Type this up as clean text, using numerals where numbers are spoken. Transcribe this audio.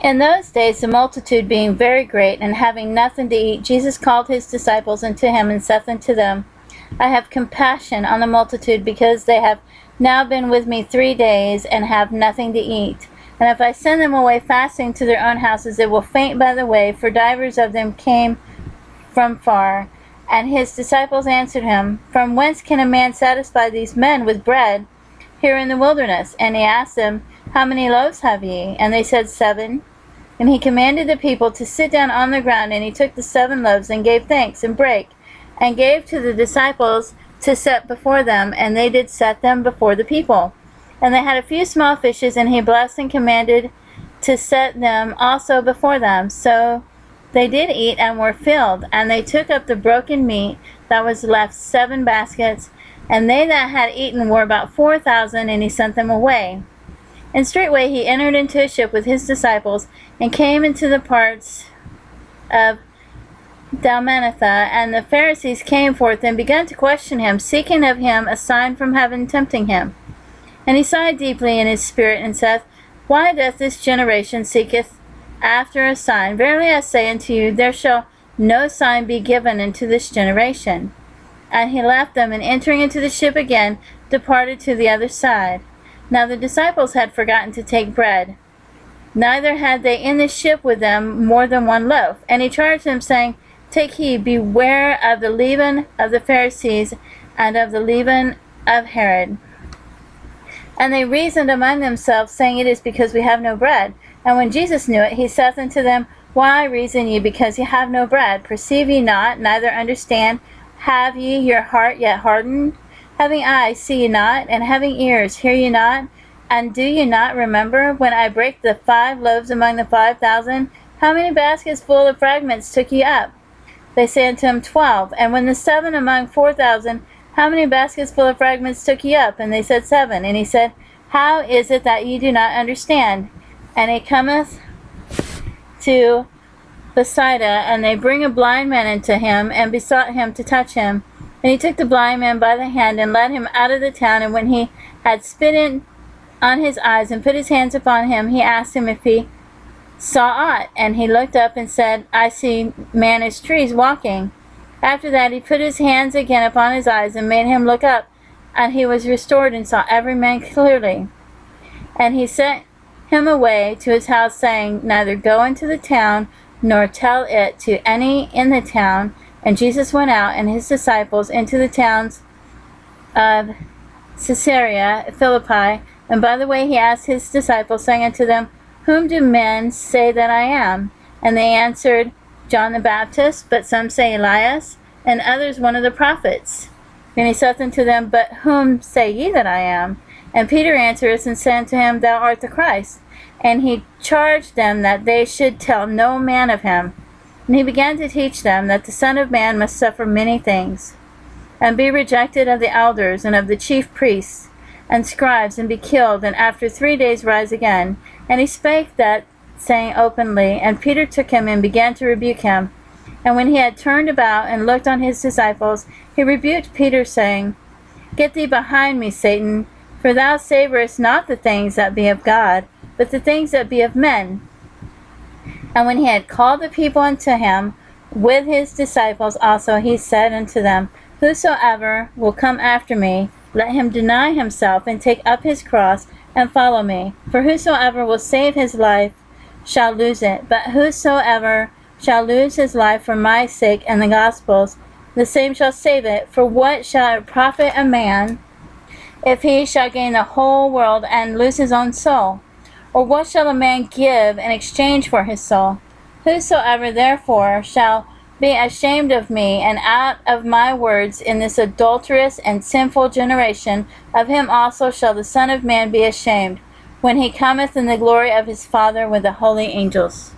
In those days, the multitude being very great, and having nothing to eat, Jesus called his disciples unto him, and saith unto them, I have compassion on the multitude, because they have now been with me 3 days, and have nothing to eat. And if I send them away fasting to their own houses, they will faint by the way, for divers of them came from far. And his disciples answered him, From whence can a man satisfy these men with bread here in the wilderness? And he asked them, How many loaves have ye? And they said, 7. And he commanded the people to sit down on the ground, and he took the 7 loaves, and gave thanks, and brake, and gave to the disciples to set before them, and they did set them before the people. And they had a few small fishes, and he blessed and commanded to set them also before them. So they did eat, and were filled. And they took up the broken meat that was left, 7 baskets, and they that had eaten were about 4,000, and he sent them away. And straightway he entered into a ship with his disciples, and came into the parts of Dalmanutha. And the Pharisees came forth, and began to question him, seeking of him a sign from heaven, tempting him. And he sighed deeply in his spirit, and saith, Why doth this generation seeketh after a sign? Verily I say unto you, there shall no sign be given unto this generation. And he left them, and entering into the ship again, departed to the other side. Now the disciples had forgotten to take bread, neither had they in the ship with them more than 1 loaf. And he charged them, saying, Take heed, beware of the leaven of the Pharisees, and of the leaven of Herod. And they reasoned among themselves, saying, It is because we have no bread. And when Jesus knew it, he saith unto them, Why reason ye because ye have no bread? Perceive ye not, neither understand? Have ye your heart yet hardened? Having eyes, see ye not? And having ears, hear ye not? And do ye not remember, when I brake the 5 loaves among the 5,000, how many baskets full of fragments took ye up? They say unto him, 12. And when the 7 among 4,000, how many baskets full of fragments took ye up? And they said, 7. And he said, How is it that ye do not understand? And he cometh to Bethsaida, and they bring a blind man unto him, and besought him to touch him. And he took the blind man by the hand, and led him out of the town. And when he had spit on his eyes, and put his hands upon him, he asked him if he saw aught. And he looked up, and said, I see man as trees walking. After that he put his hands again upon his eyes, and made him look up. And he was restored, and saw every man clearly. And he sent him away to his house, saying, Neither go into the town, nor tell it to any in the town. And Jesus went out, and his disciples, into the towns of Caesarea Philippi. And by the way he asked his disciples, saying unto them, Whom do men say that I am? And they answered, John the Baptist, but some say Elias, and others one of the prophets. And he saith unto them, But whom say ye that I am? And Peter answereth, and said unto him, Thou art the Christ. And he charged them that they should tell no man of him. And he began to teach them that the Son of Man must suffer many things, and be rejected of the elders, and of the chief priests, and scribes, and be killed, and after 3 days rise again. And he spake that saying openly. And Peter took him, and began to rebuke him. And when he had turned about, and looked on his disciples, he rebuked Peter, saying, Get thee behind me, Satan, for thou savorest not the things that be of God, but the things that be of men. And when he had called the people unto him, with his disciples also, he said unto them, Whosoever will come after me, let him deny himself, and take up his cross, and follow me. For whosoever will save his life shall lose it, but whosoever shall lose his life for my sake and the gospel's, the same shall save it. For what shall it profit a man, if he shall gain the whole world, and lose his own soul? Or what shall a man give in exchange for his soul? Whosoever therefore shall be ashamed of me and out of my words in this adulterous and sinful generation, of him also shall the Son of Man be ashamed, when he cometh in the glory of his Father with the holy angels.